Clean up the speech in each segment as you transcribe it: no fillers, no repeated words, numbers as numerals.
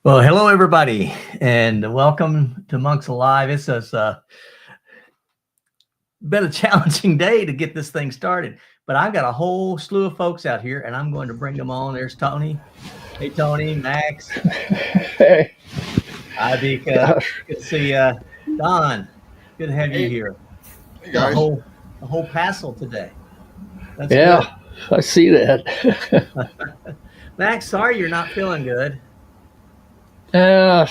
Well, hello everybody, and welcome to Monks Alive. This has been a challenging day to get this thing started, but I've got a whole slew of folks out here, and I'm going to bring them on. There's Tony. Hey, Tony, Max. Hey. Hi, Vika. Good to see you. Don, good to have you here. Hey, Got guys. a whole passel today. That's good. I see that. Max, sorry you're not feeling good. Par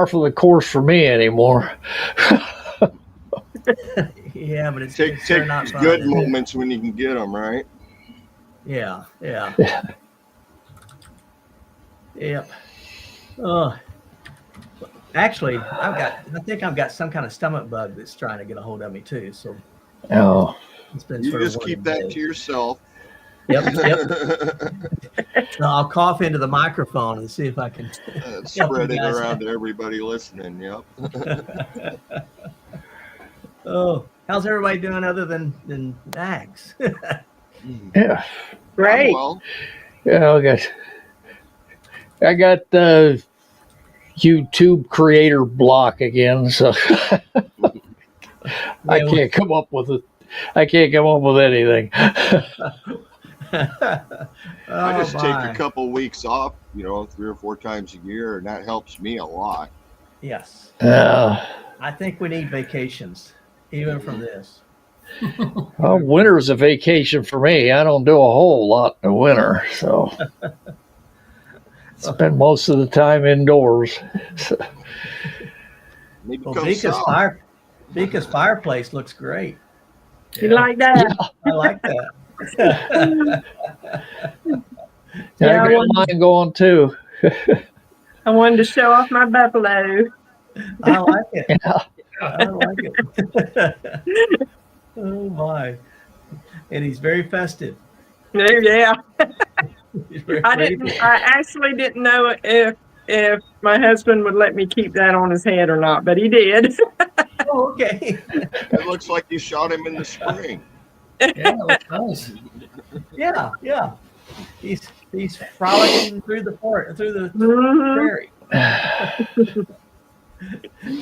for the course for me anymore. Yeah, but it's Take sure not these fun, good is it? moments when you can get them, right? Yeah. Yep. Actually, I think I've got some kind of stomach bug that's trying to get a hold of me too. So it's been You sort of just one keep of the that days. to yourself. Yep. So I'll cough into the microphone and see if I can Spread it around to everybody listening. Yep. Oh, how's everybody doing other than Max? Yeah. Great. Well, Yeah, I got the YouTube creator block again, so I can't come up with it. I can't come up with anything. I just take a couple weeks off, 3 or 4 times a year, and that helps me a lot. Yes. I think we need vacations, even from this. Well, winter's a vacation for me. I don't do a whole lot in the winter, so spend most of the time indoors. Maybe Well, come Vika's fireplace looks great. You like that? Yeah. I like that. Yeah, I got mine going too. I wanted to show off my buffalo. I like it. Yeah. I like it. Oh my! And he's very festive. Yeah. He's very I actually didn't know if my husband would let me keep that on his head or not, but he did. Oh, okay. It looks like you shot him in the spring. Yeah, that's nice. Yeah. He's frolicking through the prairie.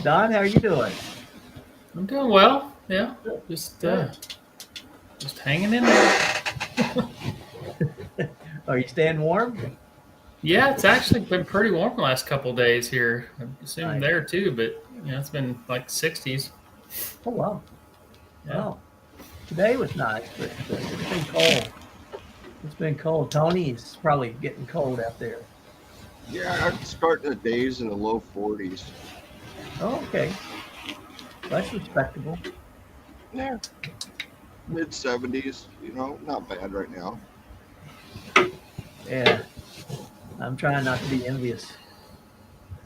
Don, how are you doing? I'm doing well. Yeah, just hanging in there. Are you staying warm? Yeah, it's actually been pretty warm the last couple of days here. I assume Nice. there too, but it's been like 60s. Oh wow. Yeah. Wow. Today was nice, but it's been cold. It's been cold. Tony's probably getting cold out there. Yeah, I'm starting the days in the low 40s. Oh, okay. That's respectable. Yeah. Mid 70s, not bad right now. Yeah. I'm trying not to be envious.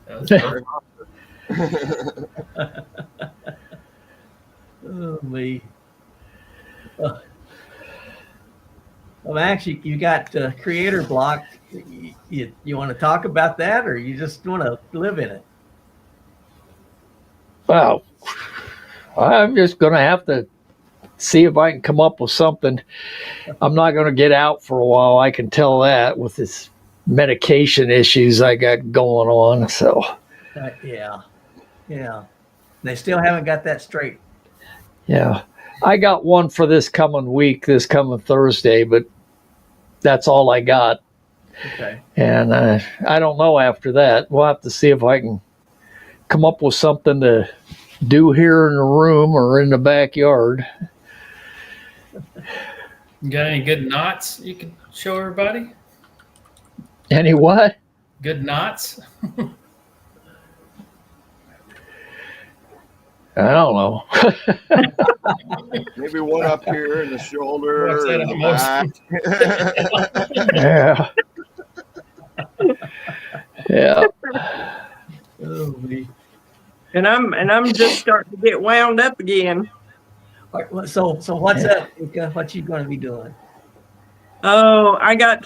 That was perfect. Oh, me. Well, Max, you got creator block. You want to talk about that, or you just want to live in it? Wow. I'm just going to have to see if I can come up with something. I'm not going to get out for a while. I can tell that with this medication issues I got going on. So, Yeah. They still haven't got that straight. yeah. I got one for this coming Thursday, but that's all I got. Okay. And I don't know after that. We'll have to see if I can come up with something to do here in the room or in the backyard. You got any good knots you can show everybody? Any what? Good knots? I don't know. Maybe one up here in the shoulder What's that or the back. Yeah. Oh, me. And I'm just starting to get wound up again. So what's up? What you going to be doing? Oh, I've got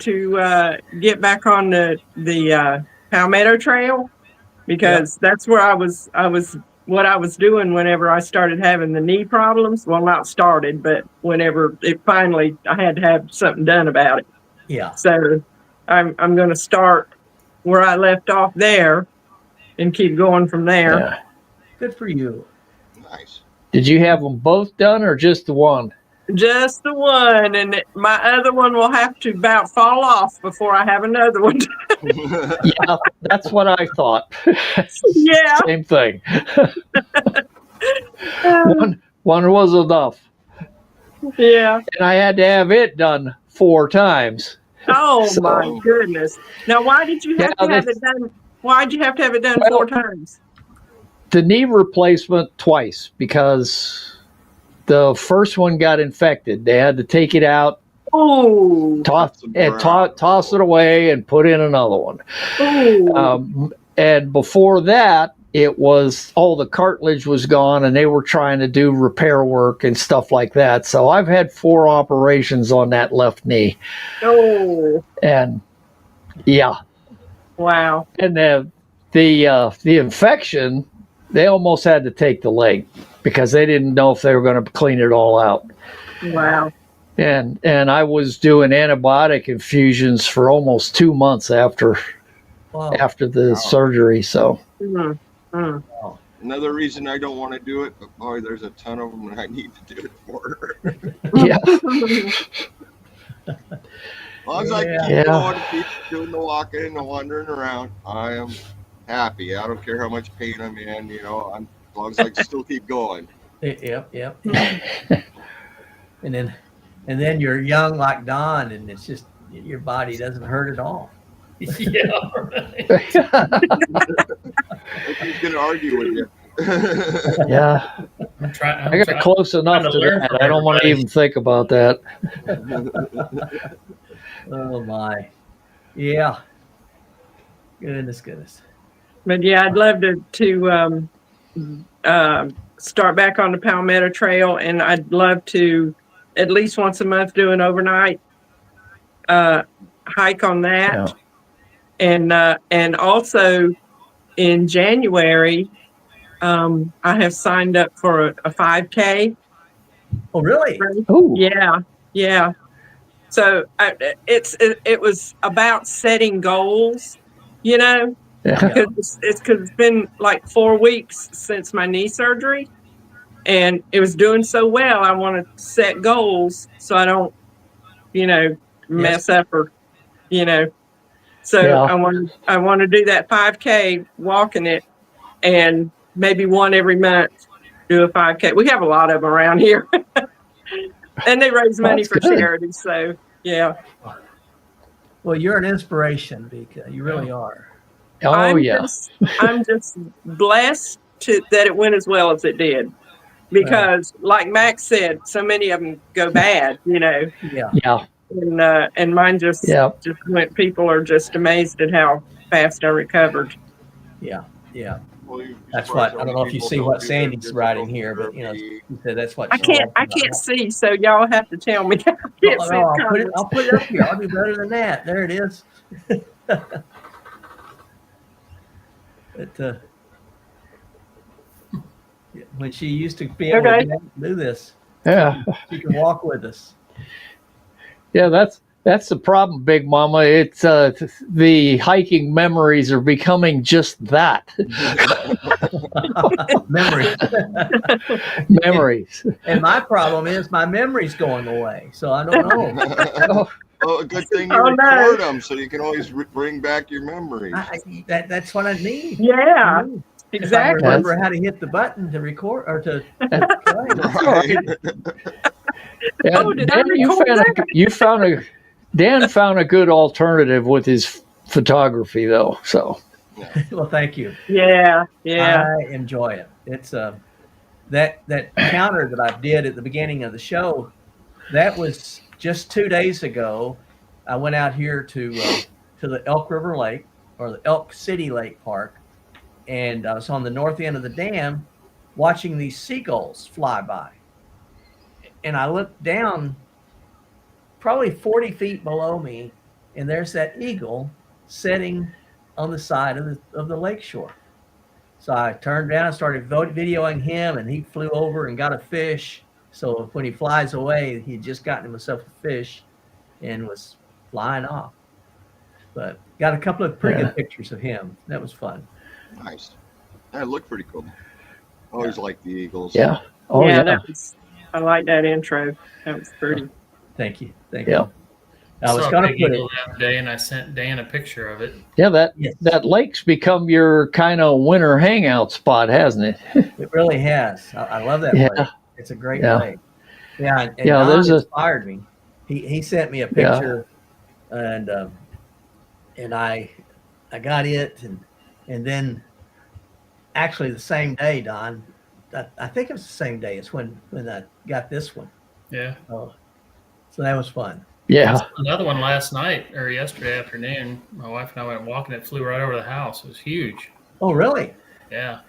to get back on the Palmetto Trail because that's where I was what I was doing whenever I started having the knee problems. Well, not started, but whenever it finally I had to have something done about it. Yeah. So I'm going to start where I left off there and keep going from there. Yeah. Good for you. Nice. Did you have them both done or just the one? Just the one, and my other one will have to about fall off before I have another one. Yeah, that's what I thought. Yeah. Same thing. One was enough. Yeah. And I had to have it done 4 times. Oh So- my goodness. Now, why did you have Yeah, to have this- it done? Why'd you have to have it done Well- 4 times? The knee replacement twice because the first one got infected. They had to take it out, Oh. toss it away, and put in another one. And before that, it was all the cartilage was gone, and they were trying to do repair work and stuff like that. So I've had 4 operations on that left knee, Oh. and yeah, Wow. and the infection, they almost had to take the leg because they didn't know if they were going to clean it all out. Wow. And I was doing antibiotic infusions for almost 2 months after Wow. the surgery. So Mm, mm. Another reason I don't want to do it, but boy, there's a ton of them that I need to do it for. yeah, As long as I can Yeah. keep Yeah. going and keep doing the walking and the wandering around, I am happy. I don't care how much pain I'm in, as long as I can still keep going. Yep. And then you're young like Don, and it's just your body doesn't hurt at all. Yeah, right. Who's going to argue with you? yeah. I'm trying. I got close enough trying to to learn that. from I don't want to everybody. even think about that. Oh my. Yeah. Goodness. But yeah, I'd love to start back on the Palmetto Trail, and I'd love to at least once a month do an overnight hike on that. Yeah. And also in January, I have signed up for a 5K. Oh, really? Ooh. Yeah. So it was about setting goals, Yeah. because it's been like 4 weeks since my knee surgery, and it was doing so well. I want to set goals so I don't, mess up or. So Yeah. I want to do that 5K, walking it, and maybe one every month do a 5K. We have a lot of them around here, and they raise money That's for good. charity. So yeah. Well, you're an inspiration, Vika. You really are. Oh, I'm just blessed that it went as well as it did, because like Max said, so many of them go bad, Yeah. Yeah. and mine just went. People are just amazed at how fast I recovered. Yeah. Well, you're That's surprised what I how don't know if many you people see don't what do Sandy's their writing physical here, but therapy. he said that's what I can't see, so y'all have to tell me. I can't see I'll comments. put it up here. I'll do better than that. There it is. But when she used to be able Okay. to do this, Yeah. she can walk with us. Yeah, that's the problem, Big Mama. It's the hiking memories are becoming just that. Memory. Memories. And my problem is my memory's going away. So I don't know. Oh, a good thing you Oh, no. record them so you can always bring back your memories. That's what I need. Yeah, If I exactly. remember how to hit the button to record or to play. Right. Yeah, Oh, did I Dan, Dan found a good alternative with his photography, though. So Well, thank you. Yeah. I enjoy it. It's that counter that I did at the beginning of the show. That was just 2 days ago. I went out here to the Elk River Lake, or the Elk City Lake Park, and I was on the north end of the dam watching these seagulls fly by. And I looked down probably 40 feet below me, and there's that eagle sitting on the side of the lakeshore. So I turned down and started videoing him, and he flew over and got a fish. So when he flies away, he had just gotten himself a fish and was flying off. but got a couple of pretty good pictures of him. That was fun. Nice. That looked pretty cool. I always liked the Eagles. Yeah. Oh yeah. That was, I like that intro. That was pretty. Thank you. Thank Yeah. you. I was saw a going to big put it. eagle the other day, and I sent Dan a picture of it. Yeah, that Yes. that lake's become your kind of winter hangout spot, hasn't it? It really has. I love that Yeah. lake. It's a great Yeah. lake. Yeah, and Yeah, Don there's a- inspired me. He sent me a picture, and I got it, and then actually the same day, Don, I think it was the same day as when I got this one. Yeah. Oh, so that was fun. Yeah. Another one last night or yesterday afternoon. My wife and I went walking. It flew right over the house. It was huge. Oh, really? Yeah.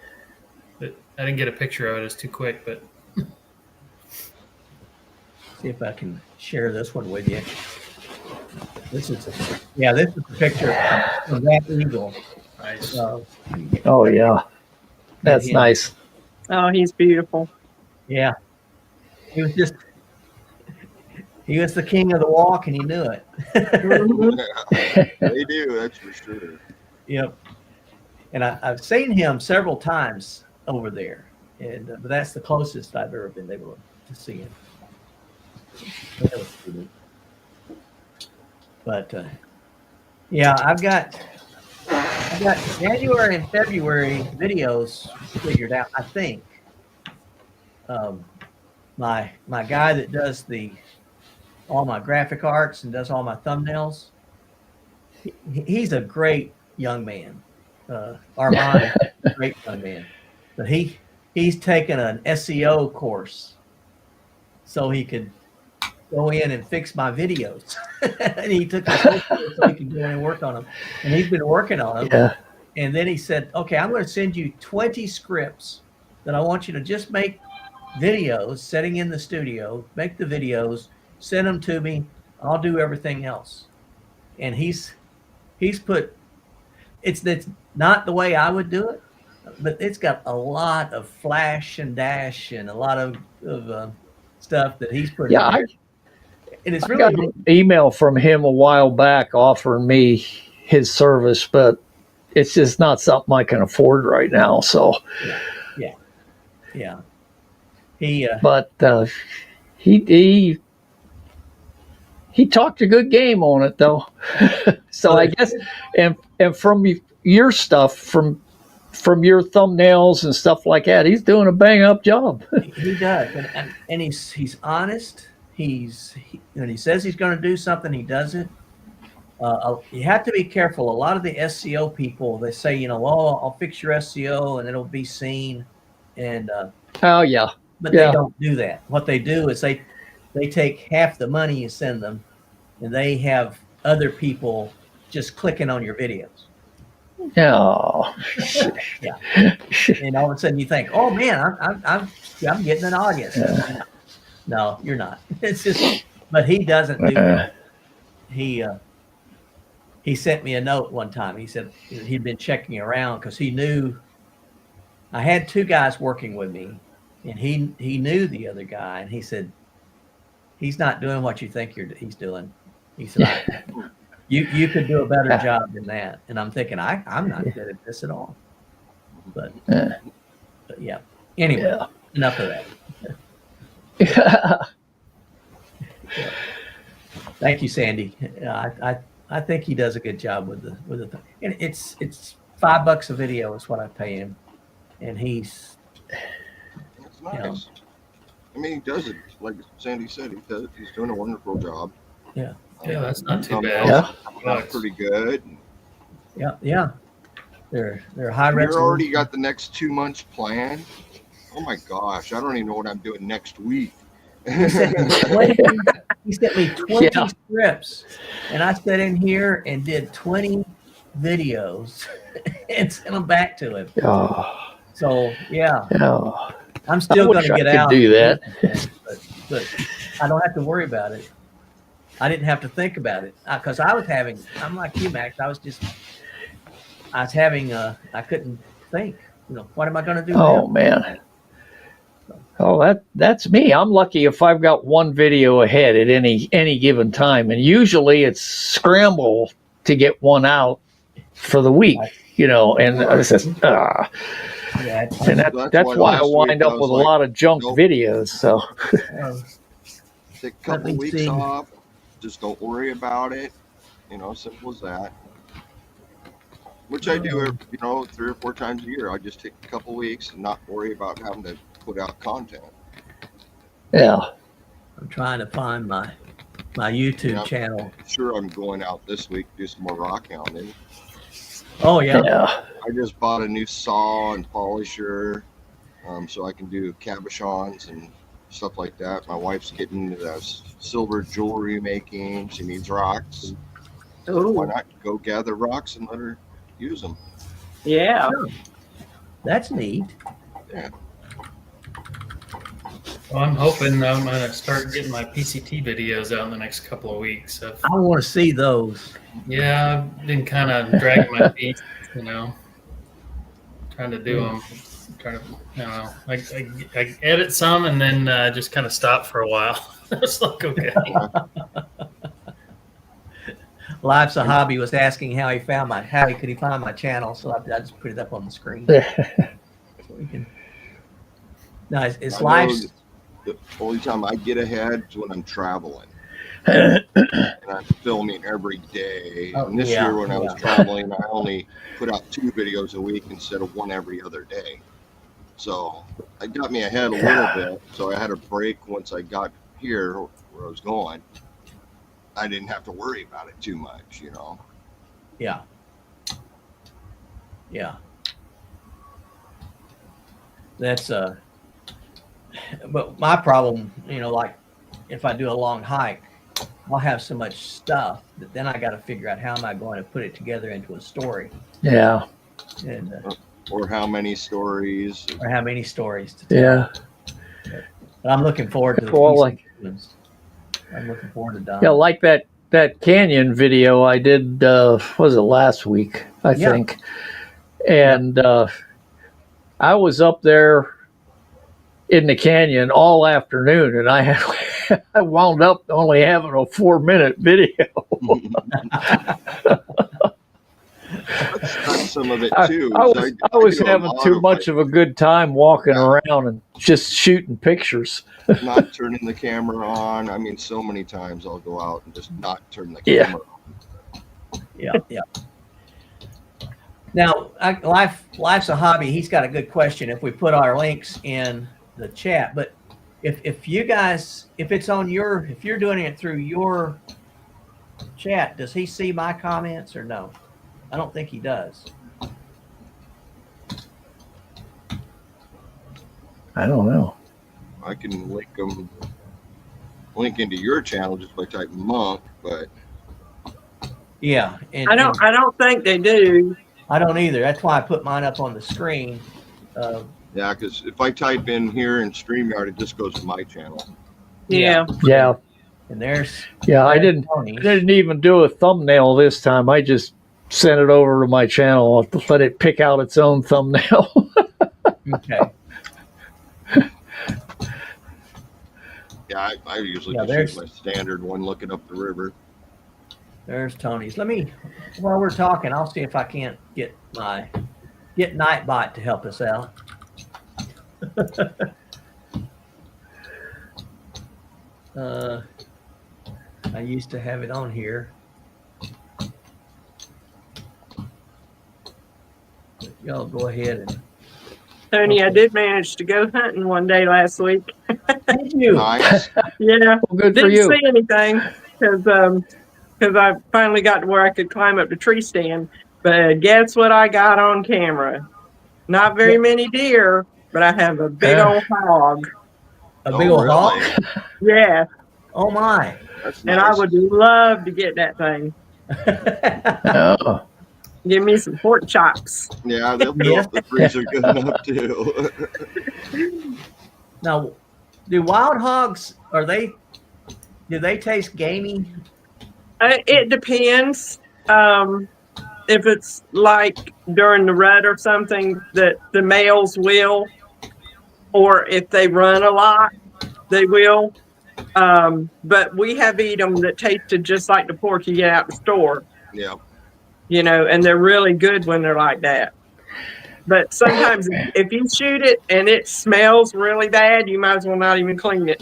But I didn't get a picture of it. It was too quick. But See if I can share this one with you. This is a picture of that eagle. nice. Oh yeah. That's Yeah. nice. Oh, he's beautiful. Yeah. He was the king of the walk, and he knew it. They do, that's for sure. Yep. And I've seen him several times over there, and but that's the closest I've ever been able to see him. That was pretty. But yeah, I've got January and February videos figured out. I think my guy that does all my graphic arts and does all my thumbnails, he's a great young man. Armand, great young man. But he's taken an SEO course so he could go in and fix my videos. And he took a course so he could go in and work on them. And he's been working on them. Yeah. And then he said, okay, I'm going to send you 20 scripts that I want you to just make videos, setting in the studio, make the videos, send them to me. I'll do everything else. And he's put, it's not the way I would do it, but it's got a lot of flash and dash and a lot of stuff that he's put Yeah, in there. And it's I got really, an email from him a while back offering me his service, but it's just not something I can afford right now. So, yeah. He but he talked a good game on it though. So I guess, and from your stuff, from your thumbnails and stuff like that, he's doing a bang up job. He does, and he's honest. When he says he's going to do something, he does it. You have to be careful. A lot of the SEO people, they say, oh, I'll fix your SEO and it'll be seen, and Oh yeah, but Yeah. they don't do that. What they do is they take half the money you send them, and they have other people just clicking on your videos. oh, And all of a sudden you think, oh man, I'm getting an audience. No, you're not. It's just, but he doesn't do that. He sent me a note one time. He said he'd been checking around because he knew I had two guys working with me, and he knew the other guy, and he said he's not doing what you think he's doing. He said you could do a better job than that. And I'm thinking I'm not good at this at all. But yeah. Anyway, Yeah. enough of that. Thank you, Sandy. I think he does a good job with the thing. And it's $5 a video is what I pay him, and he's It's nice. I mean, he does it like Sandy said. He's doing a wonderful job. yeah. That's not too Thumbnails bad. coming out pretty good. Yeah. They're high You're resolution. already got the next 2 months planned. Oh my gosh, I don't even know what I'm doing next week. He sent me 20 Yeah. scripts, and I sat in here and did 20 videos and sent them back to him. Oh, So yeah, oh. I'm still I going wish to I get could out. do that. But I don't have to worry about it. I didn't have to think about it because I'm like you, Max. I couldn't think. What am I going to do Oh now? man. Oh, that's me. I'm lucky if I've got one video ahead at any given time, and usually it's scramble to get one out for the week, and I said, Yeah, and that's why I last wind week I up was with a like, lot of junk nope. videos. So Take a Let couple me weeks see. off. Just don't worry about it. Simple as that. Which I do, 3 or 4 times a year. I just take a couple weeks and not worry about having to put out content. yeah, I'm trying to find my YouTube Yeah. channel. Sure, I'm going out this week to do some more rock hounding. Oh yeah. yeah, I just bought a new saw and polisher, so I can do cabochons and stuff like that. My wife's getting into silver jewelry making. She needs rocks. So why Oh, not go gather rocks and let her use them? yeah. That's neat. Well, I'm hoping I'm going to start getting my PCT videos out in the next couple of weeks. I want to see those. Yeah, I've been kind of dragging my feet, trying to do them. Trying to, I edit some and then just kind of stop for a while. It's like, okay. Life's a Hobby was asking how he could he find my channel, so I just put it up on the screen. So we can. No, it's I know Life's. the only time I get ahead is when I'm traveling. And I'm filming every day. Oh, And this yeah, year when I was yeah. traveling, I only put out 2 videos a week instead of 1 every other day. So it got me ahead a little bit. So I had a break once I got here where I was going. I didn't have to worry about it too much, Yeah. Yeah. That's but my problem, like if I do a long hike, I'll have so much stuff that then I got to figure out how am I going to put it together into a story, yeah, and Or how many stories. or how many stories to tell. yeah. But I'm looking forward to the Well, PC ones. I'm looking forward to Don. Yeah, like that canyon video I did, was it last week, I Yeah. think. And I was up there in the canyon all afternoon, and I wound up only having a 4-minute video. That's some of it I too. was do a having lot too of, much like, of a good time walking Yeah. around and just shooting pictures. not turning the camera on. I mean, so many times I'll go out and just not turn the Yeah. camera on. Yeah. Now, Life's a Hobby. He's got a good question. If we put our links in the chat, but if you guys, if you're doing it through your chat, does he see my comments or no? I don't think he does. I don't know. I can link into your channel just by typing Monk, but Yeah, and I don't think they do. I don't either. That's why I put mine up on the screen. yeah, because if I type in here in StreamYard, it just goes to my channel. Yeah. Yeah, And there's I didn't Tony's. even do a thumbnail this time. I just sent it over to my channel. I'll let it pick out its own thumbnail. Okay. Yeah, I usually Yeah, just use my standard one looking up the river. There's Tony's. While we're talking, I'll see if I can't get Nightbot to help us out. I used to have it on here. But y'all go ahead and Tony, I did manage to go hunting one day last week. thank you. Nice. Yeah. Well, good for Didn't you. see anything because I finally got to where I could climb up the tree stand. But guess what I got on camera? Not very many deer, but I have a big old hog. A big old hog? Really? Yeah, Oh my. That's and nice. I would love to get that thing. Oh. Give me some pork chops. Yeah, they'll fill up the freezer good enough too. Now, do wild hogs, do they taste gamey? It depends. If it's like during the rut or something, that the males will, or if they run a lot, they will. But we have eat them that tasted just like the pork you get out the store. Yeah. and they're really good when they're like that. But sometimes if you shoot it and it smells really bad, you might as well not even clean it.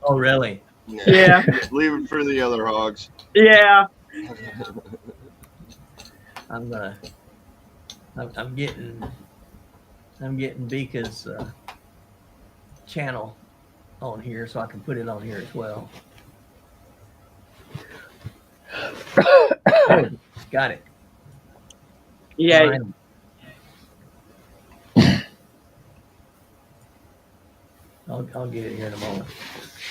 Oh, really? Yeah. Leave it for the other hogs. Yeah. I'm getting Bika's channel on here, so I can put it on here as well. Oh, got it. Yeah. Fine. I'll get it here in a moment.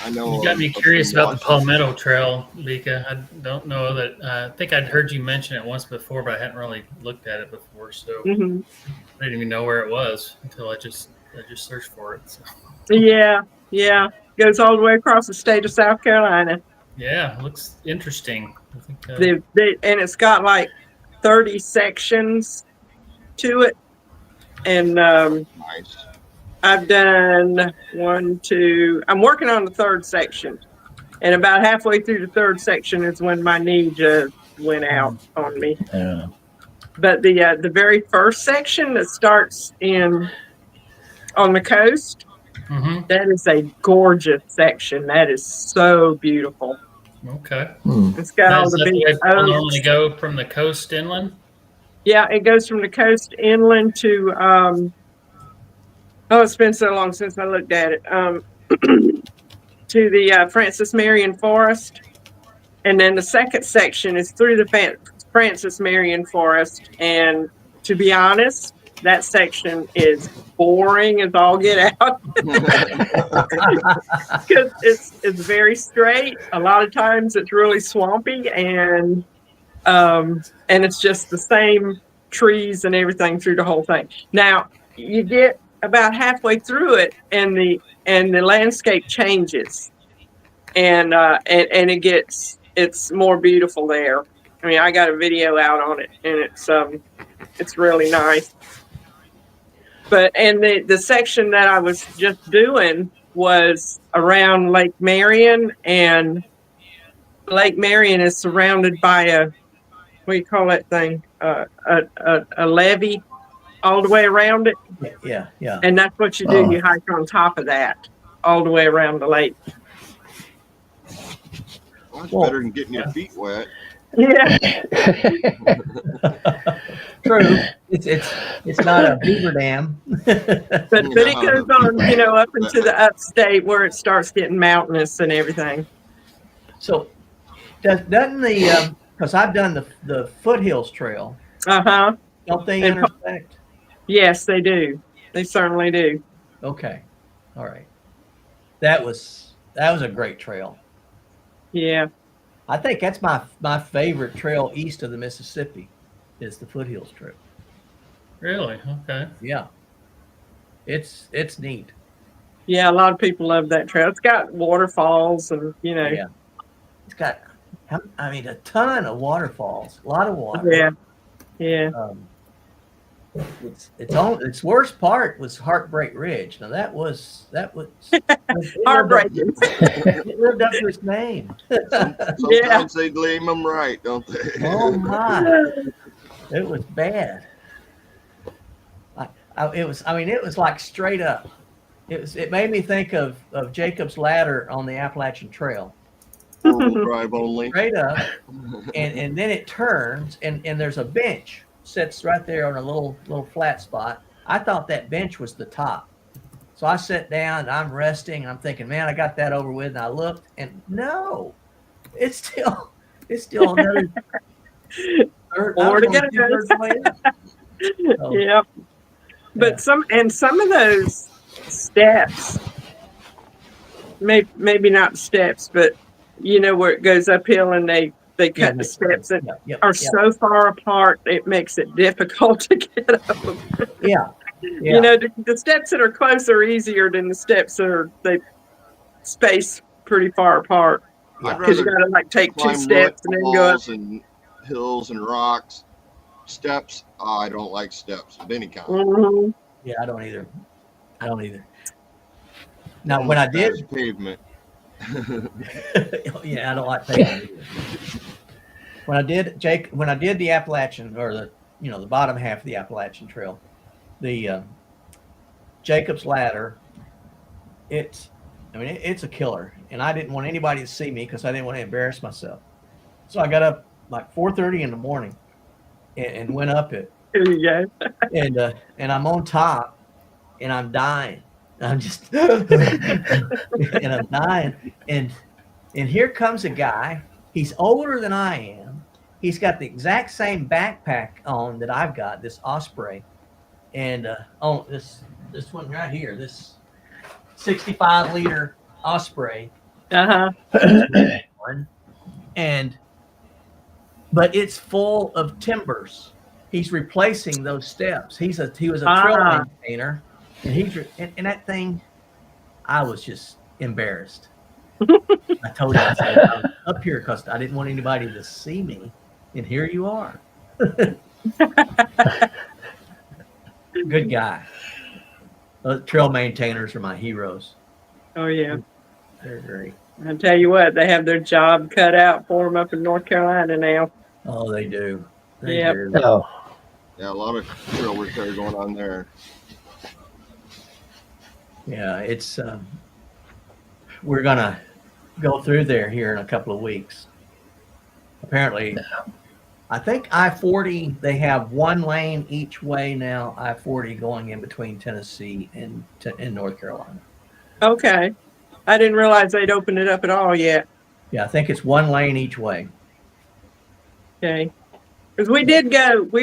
I know. You got me curious about the Palmetto Trail, Vika. I don't know that. I think I'd heard you mention it once before, but I hadn't really looked at it before, so Hmm. I didn't even know where it was until I just searched for it. So. Yeah. Yeah. Goes all the way across the state of South Carolina. Yeah, looks interesting. I think, And it's got like 30 sections to it. And Nice. I've done 1, 2. I'm working on the third section. And about halfway through the third section is when my knee just went out on me. Yeah. But the very first section that starts on the coast, Mhm. that is a gorgeous section. That is so beautiful. Okay. It's got all Is the that big the way people oaks. normally go from the coast inland? Yeah, it goes from the coast inland to it's been so long since I looked at it. To the Francis Marion Forest, and then the second section is through the Francis Marion Forest. And to be honest, that section is boring as all get out because it's very straight. A lot of times it's really swampy, and it's just the same trees and everything through the whole thing. Now you get about halfway through it, and the landscape changes, and it's more beautiful there. I mean, I got a video out on it, and it's really nice. But the section that I was just doing was around Lake Marion, and Lake Marion is surrounded by what do you call that thing? A levee all the way around it. Yeah. And that's what you do. You hike on top of that all the way around the lake. Well, that's better than getting your feet wet. Yeah. True. It's not a beaver dam. But it goes on, up into the upstate where it starts getting mountainous and everything. So doesn't the because I've done the Foothills Trail. Uh-huh. Don't they And- intersect? Yes, they do. They certainly do. Okay. All right. That was a great trail. Yeah. I think that's my favorite trail east of the Mississippi is the Foothills Trail. Really? Okay. Yeah. It's neat. Yeah, a lot of people love that trail. It's got waterfalls and, Yeah. It's got a ton of waterfalls, a lot of water. Yeah. Yeah. Its worst part was Heartbreak Ridge. Now that was Heartbreaking. It lived up to its name. Sometimes they blame them right, don't they? Oh my! It was bad. It was like straight up. It made me think of Jacob's Ladder on the Appalachian Trail. Four-wheel drive only. Straight up, and then it turns and there's a bench sits right there on a little flat spot. I thought that bench was the top. So I sat down and I'm resting and I'm thinking, man, I got that over with. And I looked and no, it's still another third. More to go. So, Yep. But some of those steps, maybe not steps, but where it goes uphill and they cut the steps and are so far apart, it makes it difficult to get up. Yeah. The steps that are close are easier than the steps that they space pretty far apart. I'd Because you rather got to take 2 climb steps and then go up. walls and hills and rocks. Steps, I don't like steps of any kind. Mm-hmm. Yeah, I don't either. Now, when I did, That's pavement. yeah, I don't like pavement either. when I did the Appalachian, or the bottom half of the Appalachian Trail, the Jacob's Ladder, it's a killer, and I didn't want anybody to see me because I didn't want to embarrass myself. So I got up like 4:30 in the morning and went up it, There you go. and I'm on top, and I'm dying. I'm just and I'm dying, and here comes a guy. He's older than I am. He's got the exact same backpack on that I've got, this Osprey, and this one right here, this 65-liter Osprey. Uh-huh. But it's full of timbers. He's replacing those steps. He was a trail maintainer, and that thing, I was just embarrassed. I told him, I said, I'm up here because I didn't want anybody to see me, and here you are. Good guy. Trail maintainers are my heroes. Oh, yeah. They're great. I tell you what, they have their job cut out for them up in North Carolina now. Oh, they do. They Yep. do. Oh, Yeah, a lot of trail repair going on there. Yeah, it's we're gonna go through there here in a couple of weeks. Apparently, I think I-40, they have one lane each way now. I-40 going in between Tennessee and North Carolina. Okay. I didn't realize they'd opened it up at all yet. Yeah, I think it's one lane each way. Okay. Because we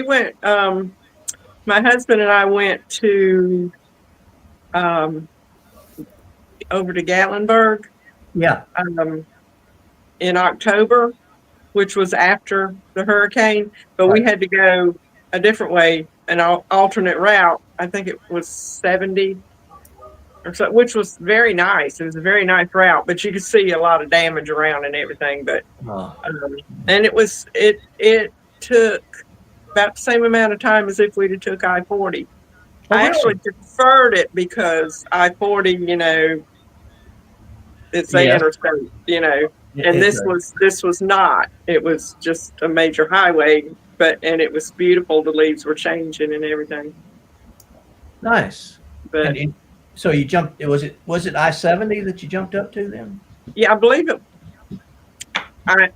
went, my husband and I went to, over to Gatlinburg, Yeah, in October, which was after the hurricane, but we had to go a different way, an alternate route. I think it was 70 or so, which was very nice. It was a very nice route, but you could see a lot of damage around and everything. But and it took about the same amount of time as if we'd have took I-40. I actually preferred it because I-40, it's the interstate, and this was not. It was just a major highway, and it was beautiful. The leaves were changing and everything. nice. But So you jumped. Was it I-70 that you jumped up to then? yeah, I believe it.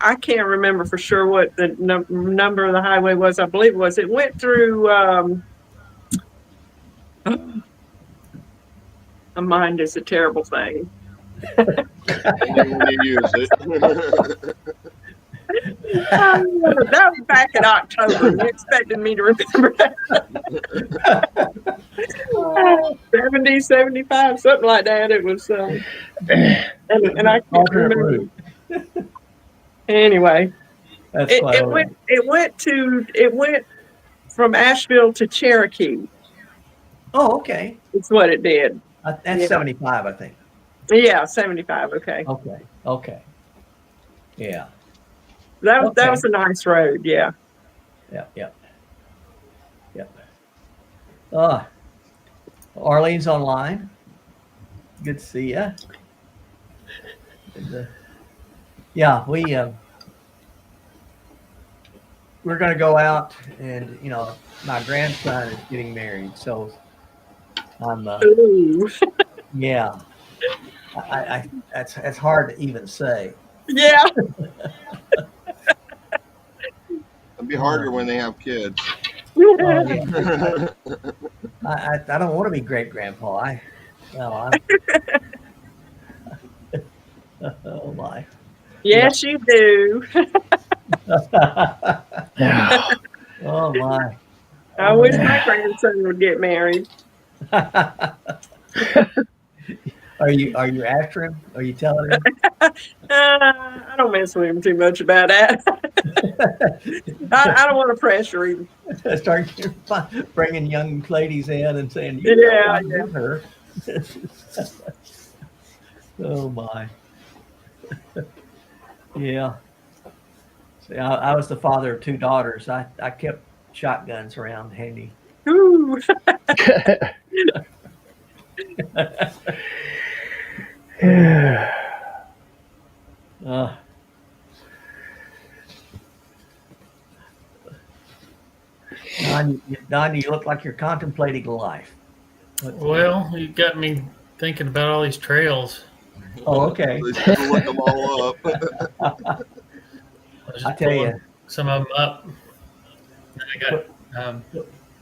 I can't remember for sure what the number of the highway was. I believe it was. It went through. A mind is a terrible thing. And then when you use it. That was back in October. You expected me to remember that. 70, 75, something like that. It was, and I can't remember. Anyway, That's it went from Asheville to Cherokee. Oh, okay. That's what it did. That's 75, I think. Yeah, 75. Okay. Okay. Yeah. That was a nice road. Yeah. Yep. Arlene's online. Good to see you. Yeah, we're going to go out, and my grandson is getting married, so I'm Ooh. yeah. I that's hard to even say. Yeah. It'd be harder when they have kids. Oh, yeah. I don't want to be great grandpa. Oh my. Yes, you do. yeah. Oh my. I wish my grandson would get married. Are you after him? Are you telling him? I don't mess with him too much about that. I don't want to pressure him. Start bringing young ladies in and saying, Yeah. her. Oh my. Yeah. See, I was the father of two daughters. I kept shotguns around handy. Ooh. Don, you look like you're contemplating life. Well, you got me thinking about all these trails. Oh, okay. Let's go look them all up. I was just I tell you, pulling some of them up. I got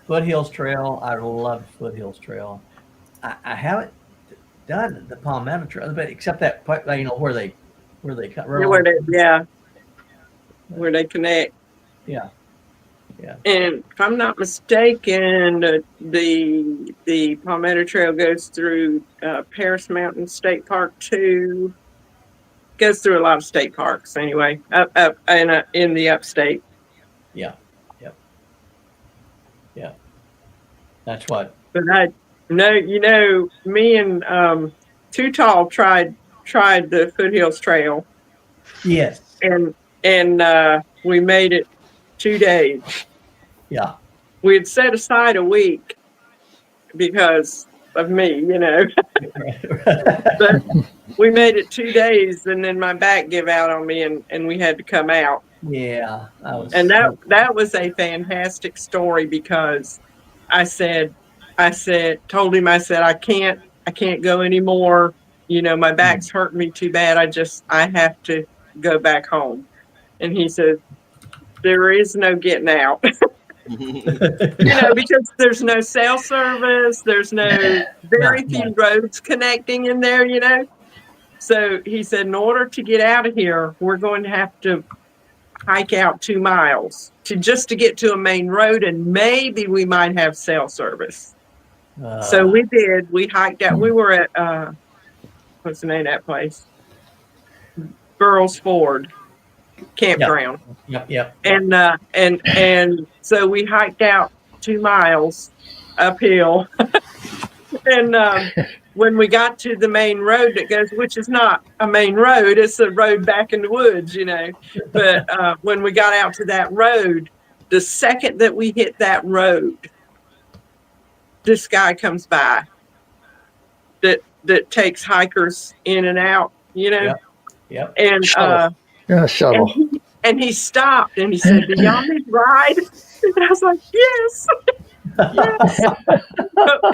Foothills Trail. I love Foothills Trail. I haven't done the Palmetto Trail, but except that where they cut. Where they connect. Yeah. And if I'm not mistaken, the Palmetto Trail goes through Paris Mountain State Park too. Goes through a lot of state parks anyway, up in the upstate. Yeah. That's what. But me and Too Tall tried the Foothills Trail, Yes. and we made it 2 days. Yeah. We had set aside a week because of me, but we made it 2 days, and then my back gave out on me, and we had to come out. Yeah. And that was a fantastic story because I told him, I can't go anymore. My back's hurting me too bad. I have to go back home. And he said, there is no getting out. Because there's no cell service, there's very few roads connecting in there, So he said, in order to get out of here, we're going to have to hike out 2 miles to get to a main road, and maybe we might have cell service. So we did. We hiked out. We were at what's the name of that place? Girls Ford Campground. Yep. And so we hiked out 2 miles uphill, and when we got to the main road that goes, which is not a main road, it's a road back in the woods, But when we got out to that road, the second that we hit that road, this guy comes by that takes hikers in and out, Yep. And shuttle. and he stopped and he said, "Do y'all need a ride?" And I was like, "Yes." Yes.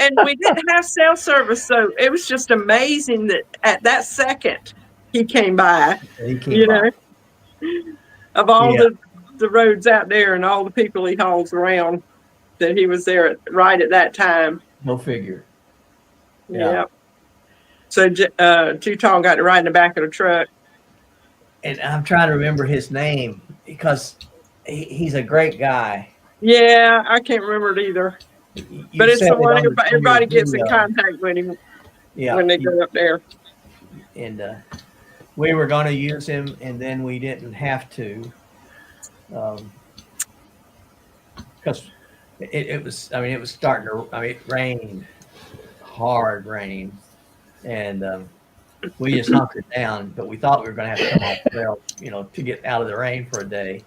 And we didn't have cell service, so it was just amazing that at that second he came by. Of all the roads out there and all the people he hauls around, that he was there right at that time. Go figure. Yeah. So Too Tall got to ride in the back of the truck. And I'm trying to remember his name because he's a great guy. Yeah, I can't remember it either. But it's the one everybody gets in contact with him when they go up there. And we were going to use him, and then we didn't have to because it was starting to. It rained, hard rain, and we just hunkered down. But we thought we were going to have to come off the trail, to get out of the rain for a day.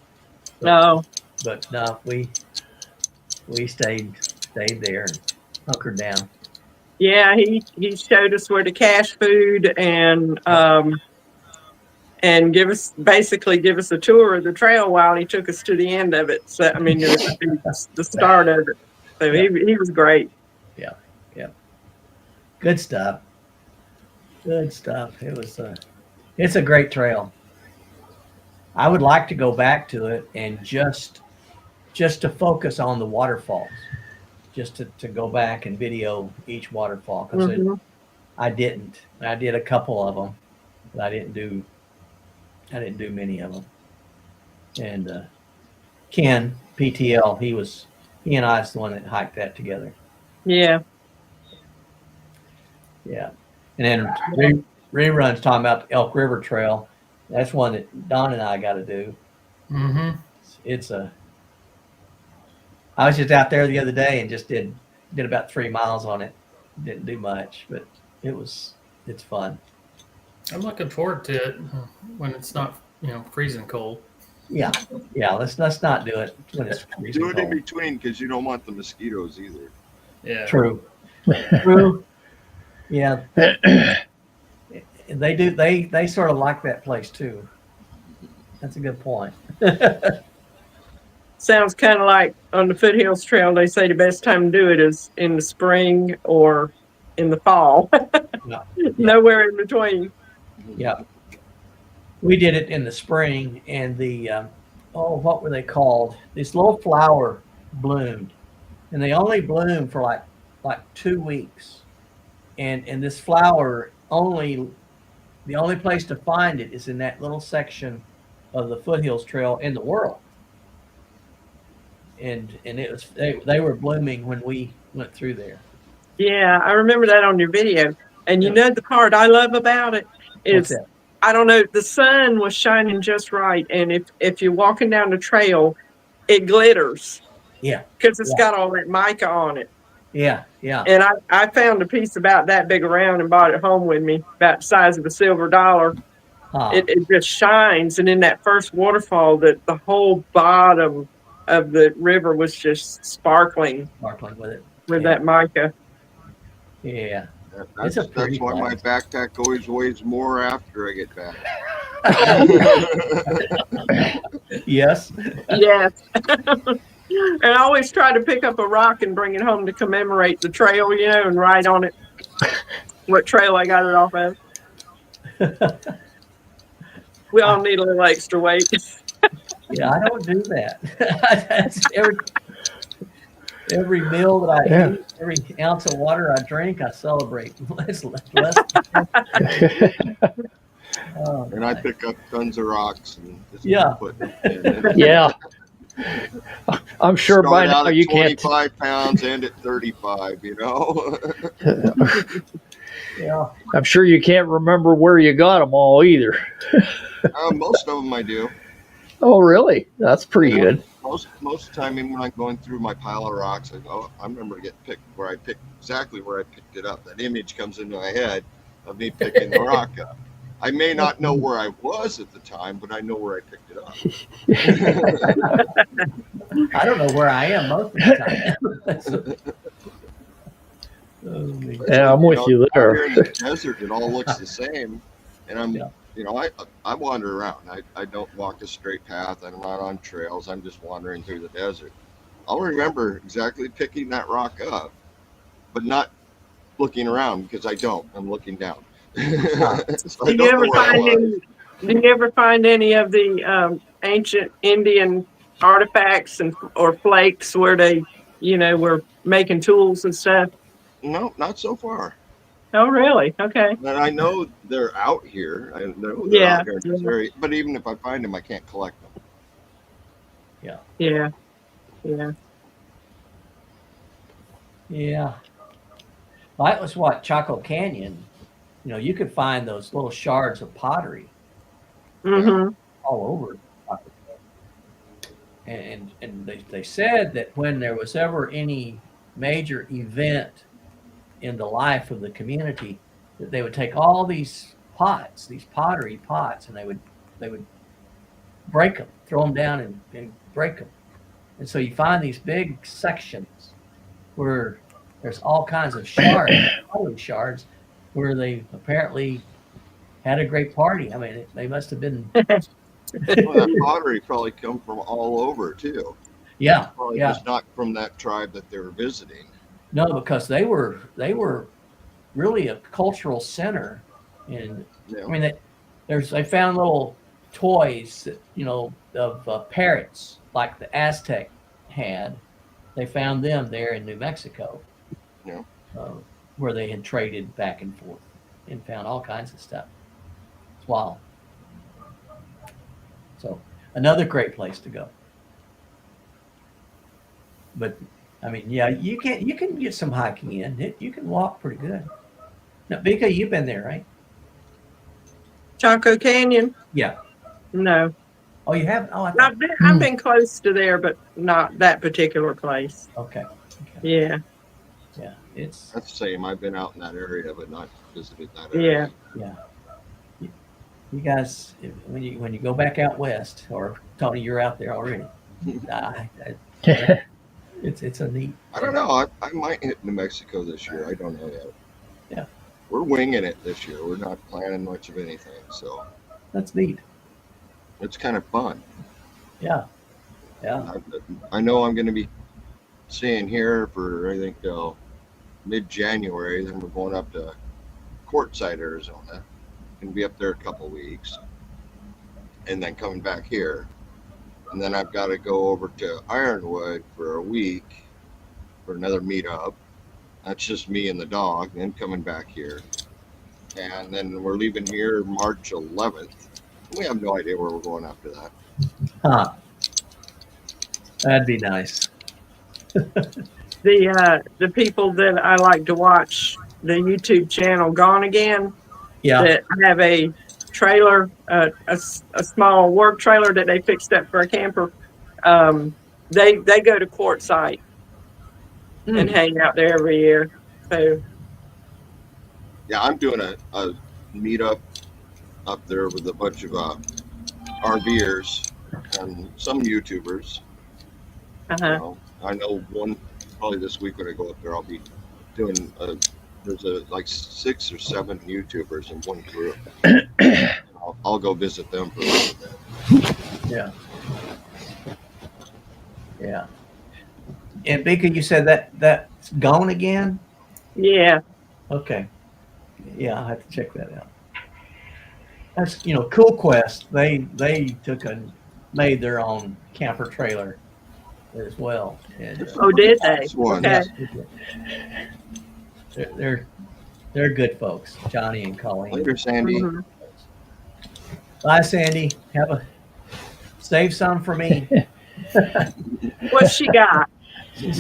But no, we stayed there and hunkered down. Yeah, he showed us where to cache food and give us a tour of the trail while he took us to the end of it. So the start of it. So he was great. Yeah. Good stuff. It was it's a great trail. I would like to go back to it and just to focus on the waterfalls, just to go back and video each waterfall because I didn't. I did a couple of them, but I didn't do many of them. And Ken PTL, he and I was the one that hiked that together. Yeah. Yeah. And then reruns talking about the Elk River Trail. That's one that Don and I got to do. Mm-hmm. I was just out there the other day and just did about 3 miles on it. Didn't do much, but it's fun. I'm looking forward to it when it's not, freezing cold. Yeah. Let's not do it when it's freezing Do it in cold. between because you don't want the mosquitoes either. Yeah. True. Yeah. They do. They sort of like that place too. That's a good point. sounds kind of like on the Foothills Trail. They say the best time to do it is in the spring or in the fall. Yeah. Nowhere in between. Yeah. We did it in the spring, and what were they called? This little flower bloomed, and they only bloom for like 2 weeks. And this flower the only place to find it is in that little section of the Foothills Trail in the world. And they were blooming when we went through there. Yeah, I remember that on your video. And you know the part I love about it What's is that? I don't know, the sun was shining just right, and if you're walking down the trail, it glitters Yeah, because it's Yeah. got all that mica on it. yeah. And I found a piece about that big around and brought it home with me, about the size of a silver dollar. Huh. It just shines, and in that first waterfall, that the whole bottom of the river was just sparkling Sparkling with it. with Yeah. that mica. Yeah. That's, It's a pretty that's why my place. backpack always weighs more after I get back. Yes. Yes. And I always try to pick up a rock and bring it home to commemorate the trail, and write on it what trail I got it off of. We all need a little extra weight. Yeah, I don't do that. That's every meal that I Yeah. eat, every ounce of water I drink, I celebrate. Less. Oh, And I pick up tons of rocks and just Yeah. put them in. Yeah. I'm sure by Start out now at you can't. 25 pounds, end at 35, yeah. I'm sure you can't remember where you got them all either. Most of them I do. Oh, really? That's pretty Yeah. good. Most of the time, even when I'm going through my pile of rocks, I go, I remember to get picked where I picked exactly where I picked it up. That image comes into my head of me picking the rock up. I may not know where I was at the time, but I know where I picked it up. I don't know where I am most of the time. It's Yeah, I'm with you out there. here in the desert, it all looks the same, and Yeah. I wander around. I don't walk a straight path. I'm not on trails. I'm just wandering through the desert. I'll remember exactly picking that rock up, but not looking around because I don't. I'm looking down. So I Do don't you ever know where I find was. any of the ancient Indian artifacts or flakes where they, were making tools and stuff? No, not so far. Oh, really? Okay. And I know they're out here. I know they're Yeah. out here in this area. But even if I find them, I can't collect them. Yeah. Yeah. Well, that was what Chaco Canyon. You could find those little shards of pottery Mm-hmm. all over. And they said that when there was ever any major event in the life of the community, that they would take all these pots, these pottery pots, and they would break them, throw them down and break them. And so you find these big sections where there's all kinds of shards, pottery shards, where they apparently had a great party. I mean, they must have been. Well, that pottery probably come from all over too. Yeah, Probably yeah. just not from that tribe that they were visiting. No, because they were really a cultural center, and Yeah. I mean they found little toys that, of parrots like the Aztec had. They found them there in New Mexico, Yeah. where they had traded back and forth and found all kinds of stuff. It's wild. So another great place to go. But I mean, yeah, you can get some hiking in. You can walk pretty good. Now, Vika, you've been there, right? Chaco Canyon? Yeah. No. Oh, you haven't? Oh, I I've thought. been close to there, but not that particular place. Okay. Yeah. Yeah. It's That's the same. I've been out in that area, but not visited that area. yeah. You guys, when you go back out west, or Tony, you're out there already. It's a neat. I don't know. I might hit New Mexico this year. I don't know yet. Yeah. We're winging it this year. We're not planning much of anything, so That's neat. it's kind of fun. Yeah. Yeah. I know I'm going to be staying here for, I think, mid-January. Then we're going up to Quartzsite, Arizona. Going to be up there a couple weeks. And then coming back here. And then I've got to go over to Ironwood for a week for another meetup. That's just me and the dog, then coming back here. And then we're leaving here March 11th. We have no idea where we're going after that. Huh. That'd be nice. The people that I like to watch the YouTube channel Gone Again Yeah. that have a trailer, a small work trailer that they fixed up for a camper. They go to Quartzsite and hang out there every year. So Yeah, I'm doing a meetup up there with a bunch of RVers and some YouTubers. I know one probably this week when I go up there, I'll be doing there's like 6 or 7 YouTubers in one group. I'll go visit them for a little bit. Yeah. Yeah. And Bika, you said that's Gone Again? yeah, Okay. Yeah, I'll have to check that out. That's, Cool Quest. They made their own camper trailer as well. And, oh, did they? That's one. Okay. They're good folks, Johnny and Colleen. Later, Sandy. Mhm. Bye, Sandy. Save some for me. What she got? You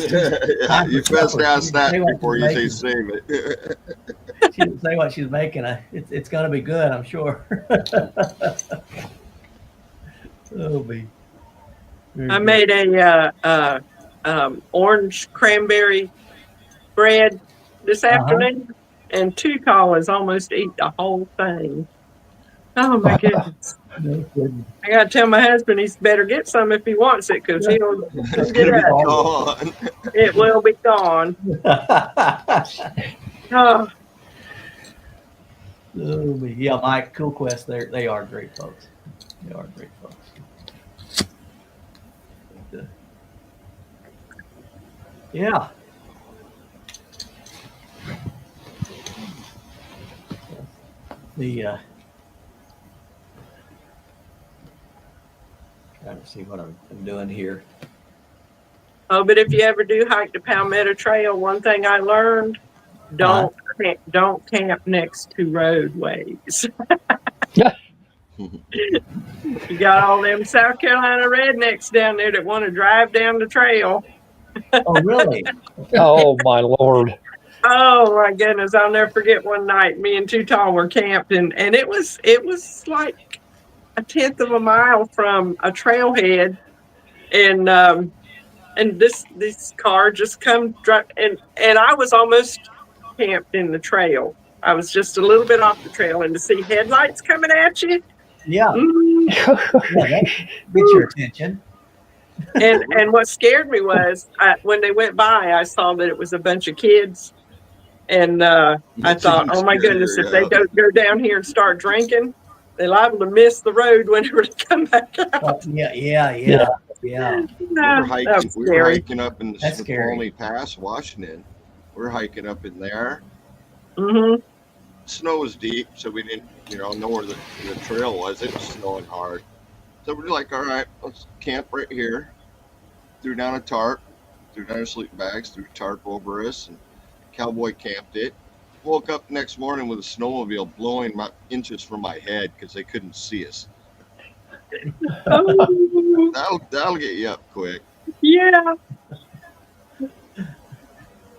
best ask that before you say save it. She didn't say what she's making. It's going to be good, I'm sure. Oh, be. I made a orange cranberry bread this afternoon, and Tucall has almost eat the whole thing. Oh my goodness! No kidding. I gotta tell my husband he's better get some if he wants it, because he'll It's get gonna be up. gone. It will be gone. Oh, Oh, me. Yeah, Mike, Cool Quest, they are great folks. They are great folks. Yeah. Trying to see what I'm doing here. oh, but if you ever do hike the Palmetto Trail, one thing I learned: don't camp next to roadways. You got all them South Carolina rednecks down there that want to drive down the trail. Oh, really? Oh my Lord. Oh my goodness! I'll never forget one night. Me and Too Tall were camped, and it was like a 1/10 of a mile from a trailhead, and this car just come and I was almost camped in the trail. I was just a little bit off the trail, and to see headlights coming at you, Yeah. mm, That get your attention. and what scared me was when they went by, I saw that it was a bunch of kids. And I thought, oh my goodness, if they don't go down here and start drinking, they're liable to miss the road whenever they come back out. Well, yeah. We That was were scary. hiking up in the That's scary. Snoqualmie Pass, Washington. We're hiking up in there. Mm-hmm. Snow was deep, so we didn't, know where the trail was. It was snowing hard. So we're like, all right, let's camp right here. Threw down a tarp, threw down our sleeping bags, threw a tarp over us, and cowboy camped it. Woke up the next morning with a snowmobile blowing inches from my head because they couldn't see us. Oh, That'll get you up quick. yeah.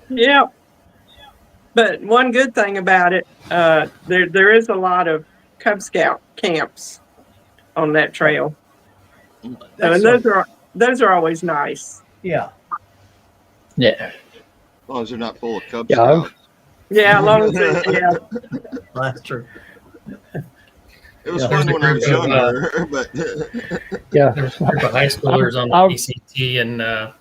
Yeah. But one good thing about it, there is a lot of Cub Scout camps on that trail. And those are always nice. Yeah. Yeah. As long as they're not full of Cub Yeah, Scouts. Yeah, as long as yeah. That's true. It was Yeah. fun when I was younger, but Yeah. There's a group of high schoolers on the PCT, and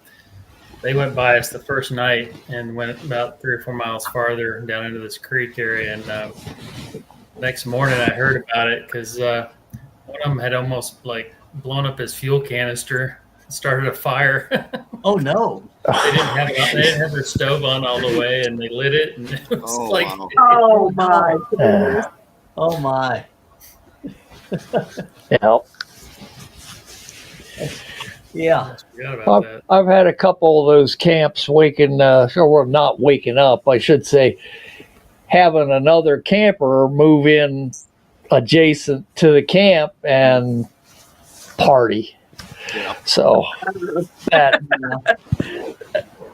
they went by us the first night and went about 3 or 4 miles farther down into this creek area. And next morning, I heard about it because one of them had almost like blown up his fuel canister started a fire. Oh no! They didn't have their stove on all the way, and they lit it, and it was Oh, like, wow. Oh my goodness. Oh my! Yeah. Yeah, forgot about that. I've had a couple of those camps or not waking up, I should say, having another camper move in adjacent to the camp and party. Yeah. So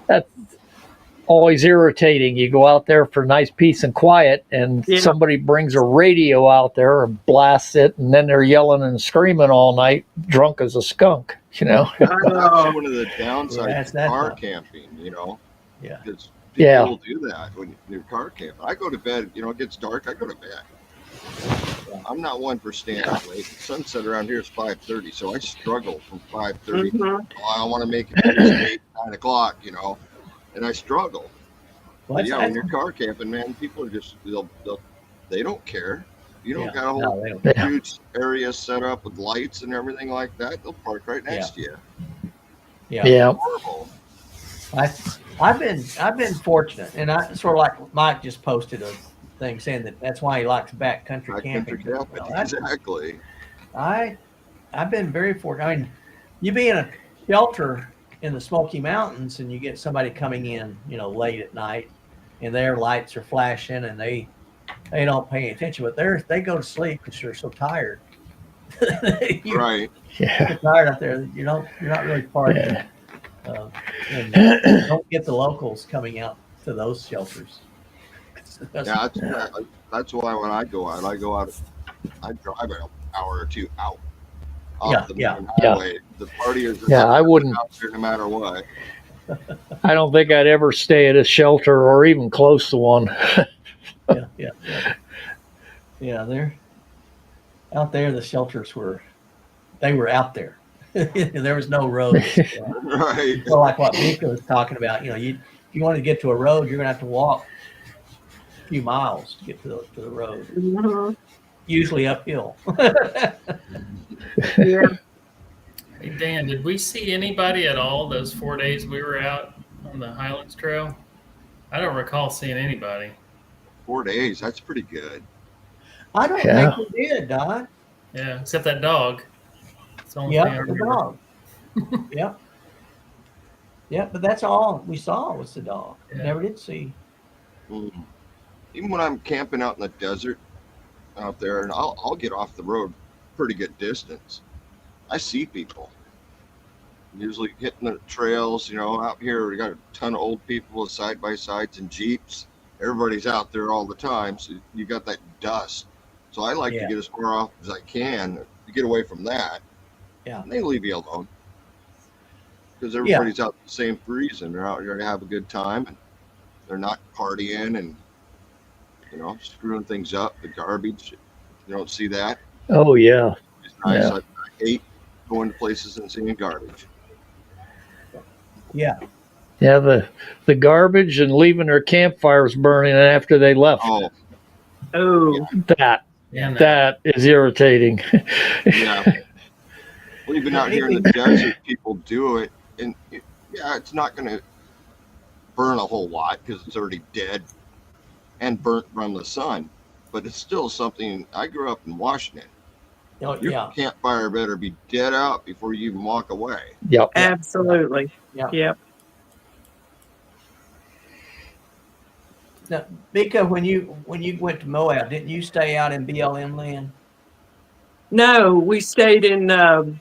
that's always irritating. You go out there for nice peace and quiet, and Yeah. somebody brings a radio out there and blasts it, and then they're yelling and screaming all night, drunk as a skunk. That's Oh, one of the downsides Yes, of that's car not- camping, yeah, because people Yeah. will do that when you're car camping. I go to bed, it gets dark, I go to bed. I'm not one for staying up late. Sunset around here is 5:30, so I struggle from 5:30. mhm. I want to make it to 8, 9 o'clock, and I struggle. Well, But that's- yeah, when you're car camping, man, people are just they don't care. You don't Yeah. got a whole No, they don't. Yeah. huge area set up with lights and everything like that. They'll park right next to you. Yeah. Yeah. Horrible. I've been fortunate, and I sort of like Mike just posted a thing saying that's why he likes backcountry camping. Backcountry camping, Well, exactly. I've been very fortunate. I mean, you be in a shelter in the Smoky Mountains, and you get somebody coming in, late at night, and their lights are flashing, and they don't pay attention, but they go to sleep because they're so tired. You're Right. Yeah. tired out there. You're not really partying. Yeah. And you don't get the locals coming out to those shelters. Yeah, that's why when I go out, I drive an hour or two out off the main highway. The partiers are Yeah, I wouldn't. out there no matter what. I don't think I'd ever stay at a shelter or even close to one. Yeah, they're out there. The shelters were out there. There was no roads. Right. So like what Mika was talking about, if you want to get to a road, you're gonna have to walk a few miles to get to the road, Mhm. usually uphill. Yeah. Hey, Dan, did we see anybody at all those 4 days we were out on the Highlands Trail? I don't recall seeing anybody. 4 days. That's pretty good. I don't Yeah. think we did, Don. Yeah, except that dog. It's the only thing I Yeah, the remember. dog. Yep. Yeah, but that's all we saw was the dog. Yeah. Never did see. Mm. Even when I'm camping out in the desert out there, and I'll get off the road pretty good distance, I see people. Usually hitting the trails, out here we got a ton of old people with side by sides and Jeeps. Everybody's out there all the time, so you got that dust. So I like to Yeah. get as far off as I can to get away from that. Yeah. And they leave you alone. Because everybody's out for the same reason. They're out here to have a good time, and they're not partying and screwing things up. The garbage, you don't see that. Oh, yeah. It's nice. Yeah. I hate going to places and seeing garbage. Yeah. Yeah, the garbage and leaving their campfires burning after they left. Oh, Oh, And That is irritating. yeah. Well, even out here in the desert, people do it, and it's not going to burn a whole lot because it's already dead and burnt from the sun. But it's still something. I grew up in Washington. Your Yeah. campfire better be dead out before you even walk away. Yep. absolutely. Yeah. Yep. Now, Mika, when you went to Moab, didn't you stay out in BLM land? No, we stayed in, Oh,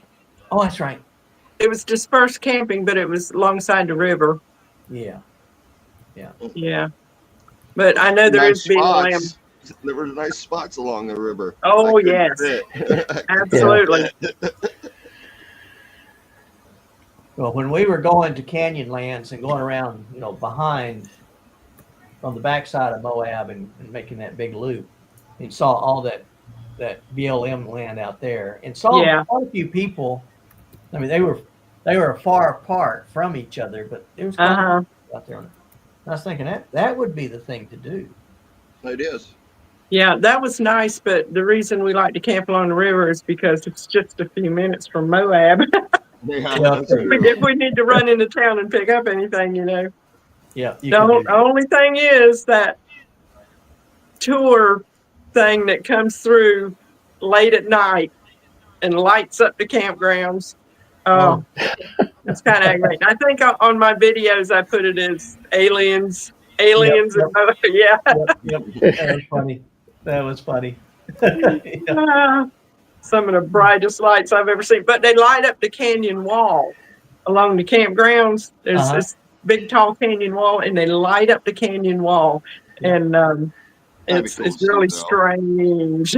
that's right. it was dispersed camping, but it was alongside the river. Yeah. Yeah. But I know there is BLM. spots. There were nice spots along the river. Oh, I couldn't yes. fit. Absolutely. Well, when we were going to Canyonlands and going around, behind on the backside of Moab and making that big loop, and saw all that BLM land out there, and saw Yeah. quite a few people. I mean, they were far apart from each other, but there was quite a few Uh-huh. people out there. I was thinking that would be the thing to do. It is. Yeah, that was nice, but the reason we like to camp along the river is because it's just a few minutes from Moab. Yeah, Yeah. that's true. If we need to run into town and pick up anything, Yeah. You The can do that. only thing is that tour thing that comes through late at night and lights up the campgrounds. Oh. It's kind of aggravating. I think on my videos I put it as aliens, Yep. and other, yeah. Yep. That was funny. That was funny. Yeah. Some of the brightest lights I've ever seen, but they light up the canyon wall along the campgrounds. There's Uh-huh. this big tall canyon wall, and they light up the canyon wall, Yeah. and That'd be it's cool to it's see, really though. strange.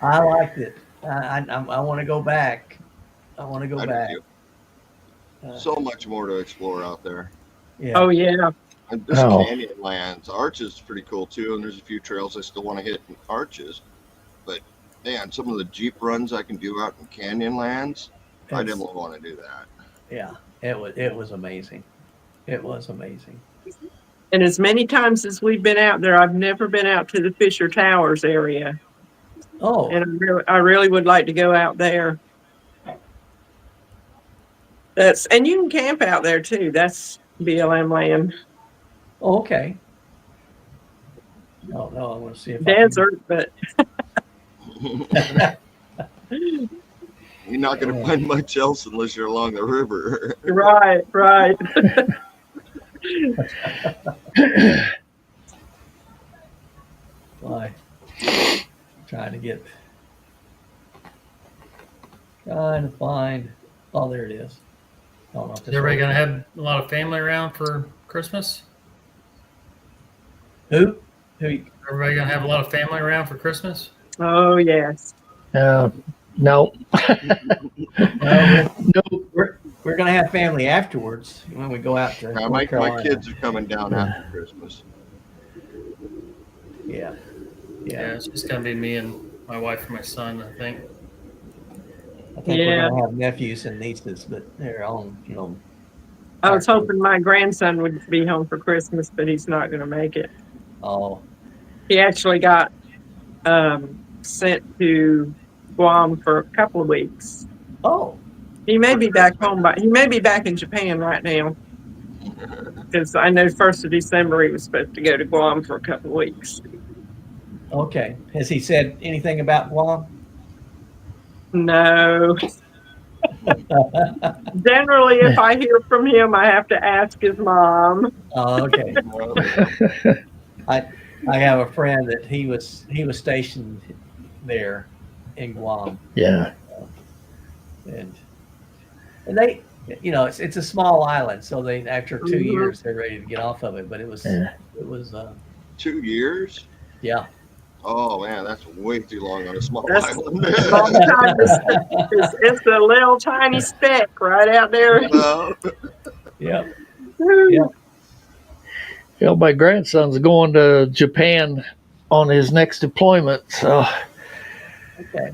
I liked it. I want to go back. I want to go I do back. too. Uh, So much more to explore out there. yeah. Oh yeah, And there's Oh. canyon lands. Arches is pretty cool too, and there's a few trails I still want to hit in Arches. But man, some of the Jeep runs I can do out in canyon lands, I It's- definitely want to do that. Yeah. It was amazing. It was amazing. and as many times as we've been out there, I've never been out to the Fisher Towers area, Oh. and I really would like to go out there. And you can camp out there too. That's BLM land. Oh, okay. No, I want to see if Desert, but You're not going to find much else unless you're along the river. right. Why? Trying to find. Oh, there it is. I don't know if Is this everybody works. gonna have a lot of family around for Christmas? Who? Everybody gonna have a lot of family around for Christmas? Oh yes. No. No, No. we're gonna have family afterwards when we go out to Yeah, North my Carolina. kids are coming down after Christmas. Yeah. Yeah, it's just gonna be me and my wife and my son, I think. I think Yeah. we're gonna have nephews and nieces, but they're on, I was hoping my grandson would be home for Christmas, but he's not going to make it. Oh, He actually got sent to Guam for a couple of weeks. oh, He may be back home, but he may be back in Japan right now. Because I know 1st of December he was supposed to go to Guam for a couple of weeks. okay. Has he said anything about Guam? No. Generally, if I hear from him, I have to ask his mom. Oh, okay. I have a friend that he was stationed there in Guam, Yeah. and they, it's a small island, so they after 2 Mhm. years they're ready to get off of it. But it was Yeah. 2 years? yeah. Oh man, that's way too long on a small That's- island. Long time it's a little tiny speck right out there. Well, Yeah. My grandson's going to Japan on his next deployment. So Okay.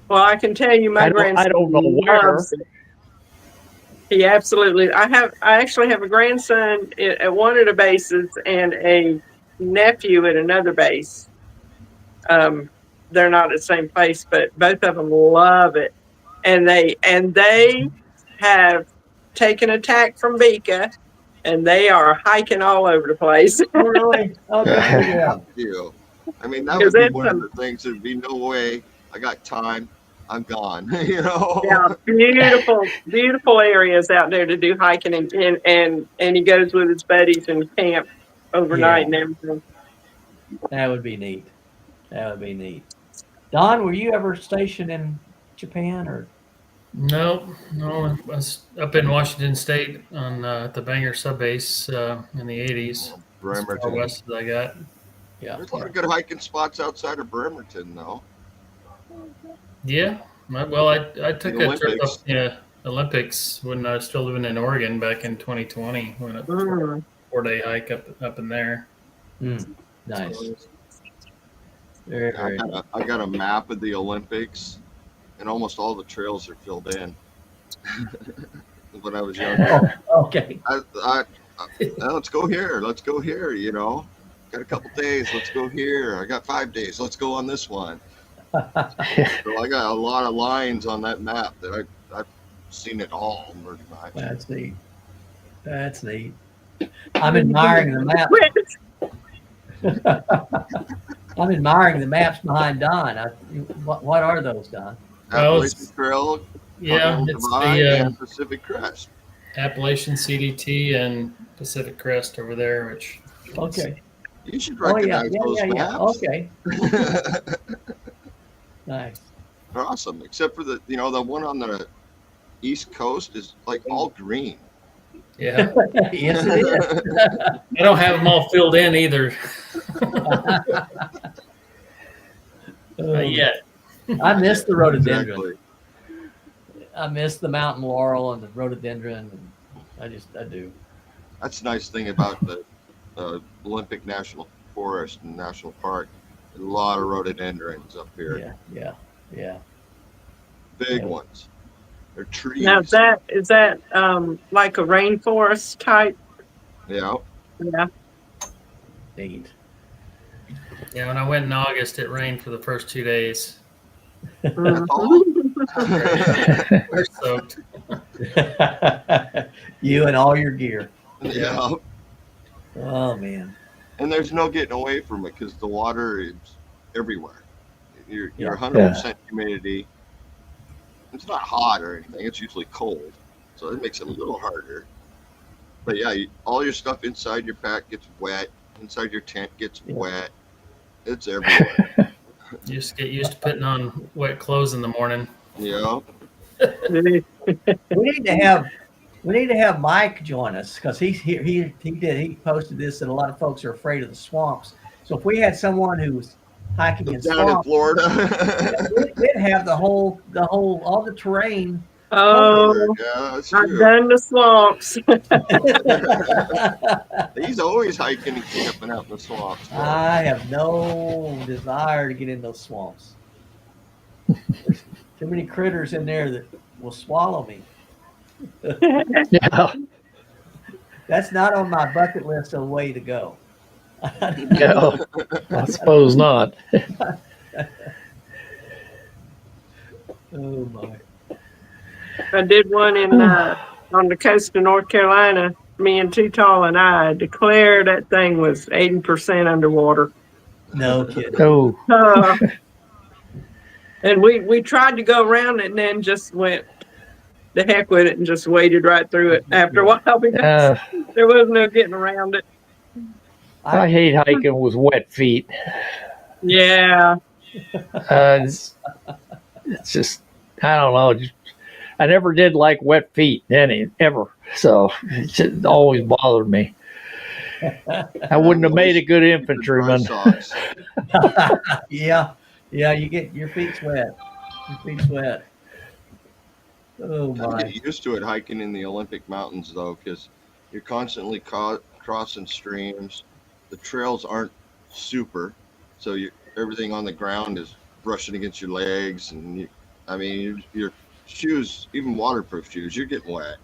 Well, I can tell you, my grandson I don't know where. loves it. He absolutely. I actually have a grandson at one of the bases and a nephew at another base. They're not at the same place, but both of them love it, and they have taken a tack from Vika, and they are hiking all over the place. Oh, really? Okay. Yeah. you. I mean, that would Because be it's one of the things. There'd be no way. I got time. I'm gone. Yeah, beautiful areas out there to do hiking, and he goes with his buddies and camp overnight and everything. That would be neat. Don, were you ever stationed in Japan or? No, I was up in Washington State on the Bangor sub base in the 80s. As far Bremerton. west as I got. Yeah. There's a lot of good hiking spots outside of Bremerton, though. Yeah. Well, I took The a trip Olympics. up Olympics when I was still living in Oregon back in 2020. Went a Mm. 4-day hike up in there. Nice. So, Very, very I got a map of the Olympics, and almost all the trails are filled in. When I was younger, okay. let's go here. Let's go here. Got a couple days. Let's go here. I got 5 days. Let's go on this one. So I got a lot of lines on that map that I've seen it all pretty much. That's neat. That's neat. I'm admiring the map. I'm admiring the maps behind Don. What are those, Don? Well, Appalachian Trail, Yeah, Continental it's Divide, the and Pacific Crest. Appalachian CDT and Pacific Crest over there, which Okay. You should Oh yeah, recognize yeah, those yeah, yeah. maps. Okay. Nice. They're awesome, except for the the one on the East Coast is like all green. yeah, Yes, it is. I don't have them all filled in either. Not yet. I miss the rhododendron. Exactly. I miss the mountain laurel and the rhododendron. And I do. That's the nice thing about the Olympic National Forest and National Park. A lot of rhododendrons up here. Yeah, yeah, yeah. Big Yeah. ones. They're trees. Now is that like a rainforest type? Yeah. Yeah. Neat. Yeah, when I went in August, it rained for the first 2 days. Mhm. We're soaked. You and all your gear. Yeah. Oh man. And there's no getting away from it because the water is everywhere. You're Yeah. 100% humidity. It's not hot or anything. It's usually cold, so it makes it a little harder. But yeah, all your stuff inside your pack gets wet. Inside your tent gets Yeah. wet. It's everywhere. You just get used to putting on wet clothes in the morning. Yeah. We need to have Mike join us because he posted this that a lot of folks are afraid of the swamps. So if we had someone who was hiking in Down in swamps, Florida. we'd have all the terrain. Oh, Yeah, that's I've true. done the swamps. He's always hiking and camping out in the swamps. though. I have no desire to get in those swamps. There's too many critters in there that will swallow me. Yeah. That's not on my bucket list of a way to go. No, I suppose not. Oh my. I did one in on the coast of North Carolina. Me and Too Tall and I declared that thing was 80% underwater. No kidding. Oh, And we tried to go around it and then just went the heck with it and just waded right through it after a while because there was no getting around it. I hate hiking with wet feet. Yeah. It's just, I don't know. I never did like wet feet ever. So it just always bothered me. I wouldn't have made a good Dry infantryman. socks. Yeah. Yeah, you get your feet's wet. Your feet's wet. Oh I my. get used to it hiking in the Olympic Mountains though, because you're constantly crossing streams. The trails aren't super, so everything on the ground is brushing against your legs, and your shoes, even waterproof shoes, you're getting wet.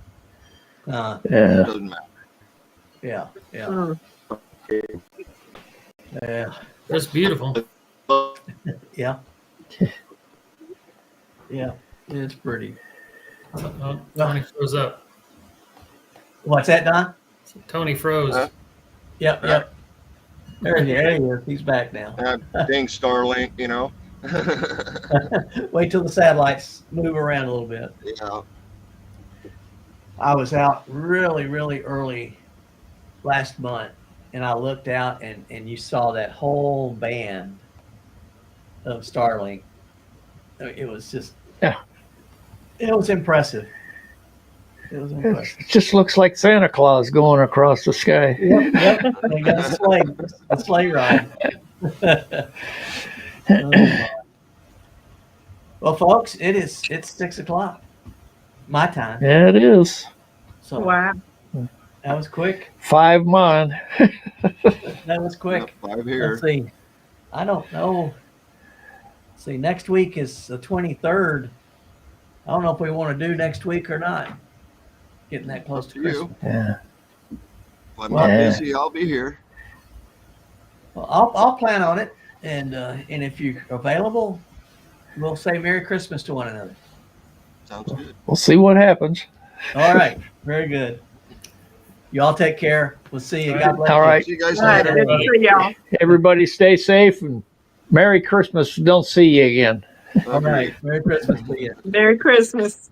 Yeah, Yeah. It doesn't matter. yeah. Mm. Yeah. It's beautiful. Yeah. Yeah. It's pretty. Oh, Tony froze up. What's that, Don? Tony froze. Huh? Yep, yep. There he is. He's back now. Dang Starlink, Wait till the satellites move around a little bit. Yeah. I was out really, really early last month, and I looked out, and you saw that whole band of Starlink. It was just, Yeah. It was impressive. It was impressive. It just looks like Santa Claus going across the sky. Yep. They got a sleigh ride. Oh, my. Well, folks, it's 6:00 my time. Yeah, it is. So Wow. that was quick. 5 mine. That was quick. 5 here. Let's see. I don't know. See, next week is the 23rd. I don't know if we want to do next week or not. Getting that close Up to to Christmas. you. Yeah. If I'm not Yeah. busy, I'll be here. Well, I'll plan on it, and if you're available, we'll say Merry Christmas to one another. Sounds good. We'll see what happens. All right. Very good. You all take care. We'll see you. God bless All you. right. See you guys All right, later. good to see y'all. Everybody stay safe and Merry Christmas. Don't see you again. All right. Merry Christmas to you. Merry Christmas.